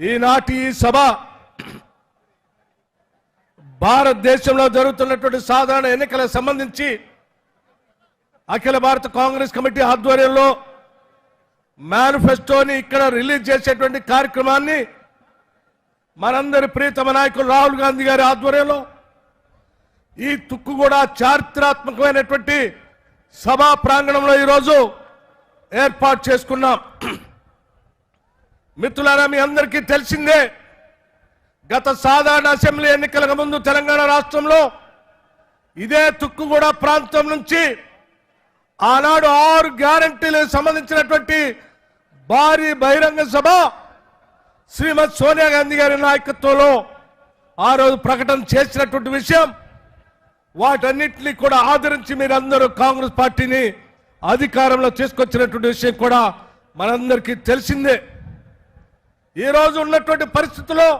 ఈనాటి ఈ సభ భారతదేశంలో జరుగుతున్నటువంటి సాధారణ ఎన్నికలకు సంబంధించి అఖిల భారత కాంగ్రెస్ కమిటీ ఆధ్వర్యంలో మేనిఫెస్టోని ఇక్కడ రిలీజ్ చేసేటువంటి కార్యక్రమాన్ని మనందరి ప్రియతమ నాయకులు రాహుల్ గాంధీ గారి ఆధ్వర్యంలో ఈ తుక్కుగూడ చారిత్రాత్మకమైనటువంటి సభా ప్రాంగణంలో ఈరోజు ఏర్పాటు చేసుకున్నాం. మిత్రులారా, మీ అందరికీ తెలిసిందే, గత సాధారణ అసెంబ్లీ ఎన్నికలకు ముందు తెలంగాణ రాష్ట్రంలో ఇదే తుక్కుగూడ ప్రాంతం నుంచి ఆనాడు 6 గ్యారంటీలకు సంబంధించినటువంటి భారీ బహిరంగ సభ శ్రీమతి సోనియా గాంధీ గారి నాయకత్వంలో ఆ రోజు ప్రకటన చేసినటువంటి విషయం, వాటన్నిటినీ కూడా ఆదరించి మీరందరూ కాంగ్రెస్ పార్టీని అధికారంలో తీసుకొచ్చినటువంటి విషయం కూడా మనందరికీ తెలిసిందే. ఈరోజు ఉన్నటువంటి పరిస్థితుల్లో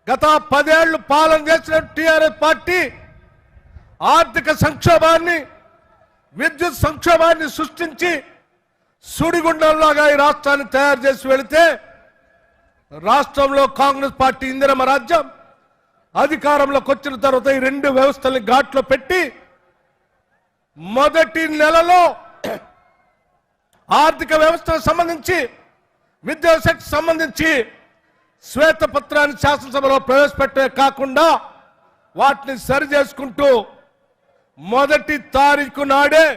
గత 10 ఏళ్లు పాలన చేసిన టీఆర్ఎస్ పార్టీ ఆర్థిక సంక్షోభాన్ని, విద్యుత్ సంక్షోభాన్ని సృష్టించి సుడిగుండంలాగా ఈ రాష్ట్రాన్ని తయారు చేసి వెళితే రాష్ట్రంలో కాంగ్రెస్ పార్టీ ఇందిరమ్మ రాజ్యం అధికారంలోకి వచ్చిన తర్వాత ఈ 2 వ్యవస్థల్ని ఘాట్లో పెట్టి మొదటి నెలలో ఆర్థిక వ్యవస్థకు సంబంధించి, విద్యాశాఖకు సంబంధించి శ్వేతపత్రాన్ని శాసనసభలో ప్రవేశపెట్టే కాకుండా వాటిని సరి చేసుకుంటూ మొదటి తారీఖు నాడే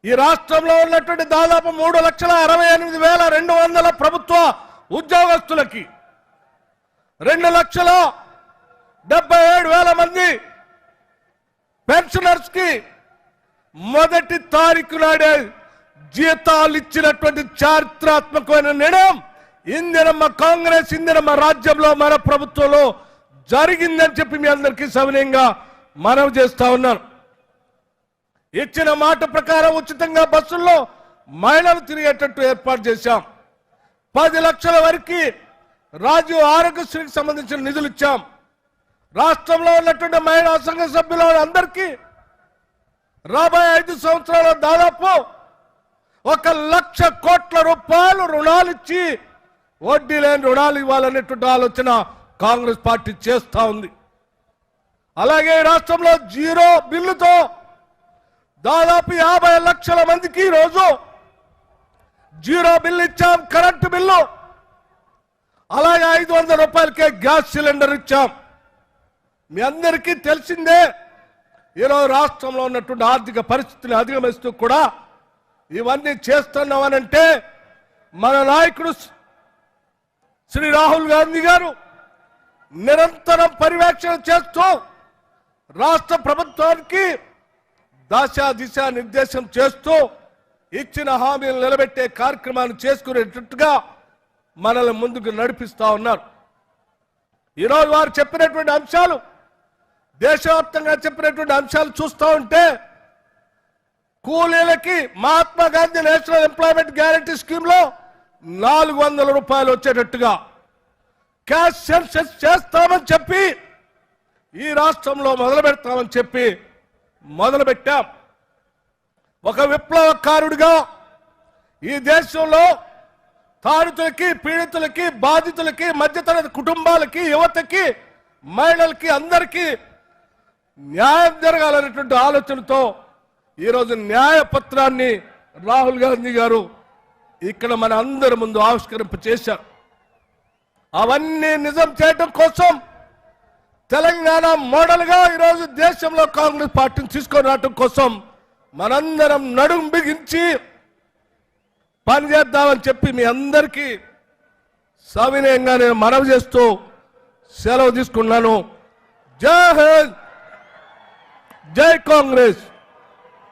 ఈ రాష్ట్రంలో ఉన్నటువంటి దాదాపు 3,68,200 ప్రభుత్వ ఉద్యోగస్తులకి, 2,77,000 మంది పెన్షనర్స్ కి మొదటి తారీఖు నాడే జీతాలు ఇచ్చినటువంటి చారిత్రాత్మకమైన నిర్ణయం ఇందిరమ్మ కాంగ్రెస్, ఇందిరమ్మ రాజ్యంలో మన ప్రభుత్వంలో జరిగిందని చెప్పి మీ అందరికీ సవినయంగా మనవి చేస్తా ఉన్నాను. ఇచ్చిన మాట ప్రకారం ఉచితంగా బస్సుల్లో మహిళలు తిరిగేటట్టు ఏర్పాటు చేశాం. 10 లక్షల వరకు రాజీవ్ ఆరోగ్యశ్రీకి సంబంధించిన నిధులు ఇచ్చాం. రాష్ట్రంలో ఉన్నటువంటి మహిళా సంఘ సభ్యుల అందరికీ రాబోయే 5 సంవత్సరాల దాదాపు 1,00,000 కోట్ల రూపాయలు రుణాలు ఇచ్చి వడ్డీ లేని రుణాలు ఇవ్వాలనేటువంటి ఆలోచన కాంగ్రెస్ పార్టీ చేస్తా ఉంది. అలాగే రాష్ట్రంలో 0 బిల్లుతో దాదాపు 50 లక్షల మందికి ఈరోజు 0 బిల్లు ఇచ్చాం. కరెంటు బిల్లు, అలాగే 500 రూపాయలకే గ్యాస్ సిలిండర్ ఇచ్చాం. మీ అందరికీ తెలిసిందే, ఈరోజు రాష్ట్రంలో ఉన్నటువంటి ఆర్థిక పరిస్థితిని అధిగమిస్తూ కూడా ఇవన్నీ చేస్తున్నామనంటే మన నాయకుడు శ్రీ రాహుల్ గాంధీ గారు నిరంతరం పర్యవేక్షణ చేస్తూ రాష్ట్ర ప్రభుత్వానికి దిశ నిర్దేశం చేస్తూ ఇచ్చిన హామీలు నిలబెట్టే కార్యక్రమాన్ని చేసుకునేటట్టుగా మనల్ని ముందుకు నడిపిస్తా ఉన్నారు. ఈరోజు వారు చెప్పినటువంటి అంశాలు, దేశవ్యాప్తంగా చెప్పినటువంటి అంశాలు చూస్తూ ఉంటే కూలీలకి Mahatma Gandhi national employment guarantee scheme లో 400 రూపాయలు వచ్చేటట్టుగా క్యాష్ సెన్సస్ చేస్తామని చెప్పి ఈ రాష్ట్రంలో మొదలు పెడతామని చెప్పి మొదలుపెట్టాం. ఒక విప్లవకారుడిగా ఈ దేశంలో తాడితులకి, పీడితులకి, బాధితులకి, మధ్యతరగతి కుటుంబాలకి, యువతకి, మహిళలకి అందరికీ న్యాయం జరగాలనేటువంటి ఆలోచనతో ఈరోజు న్యాయ పత్రాన్ని రాహుల్ గాంధీ గారు ఇక్కడ మన అందరి ముందు ఆవిష్కరింప చేశారు. అవన్నీ నిజం చేయడం కోసం తెలంగాణ మోడల్గా ఈరోజు దేశంలో కాంగ్రెస్ పార్టీని తీసుకొని రావడం కోసం మనందరం నడుం బిగించి పనిచేద్దామని చెప్పి మీ అందరికీ సవినయంగా నేను మనవి చేస్తూ సెలవు తీసుకున్నాను. జై హింద్, జై కాంగ్రెస్.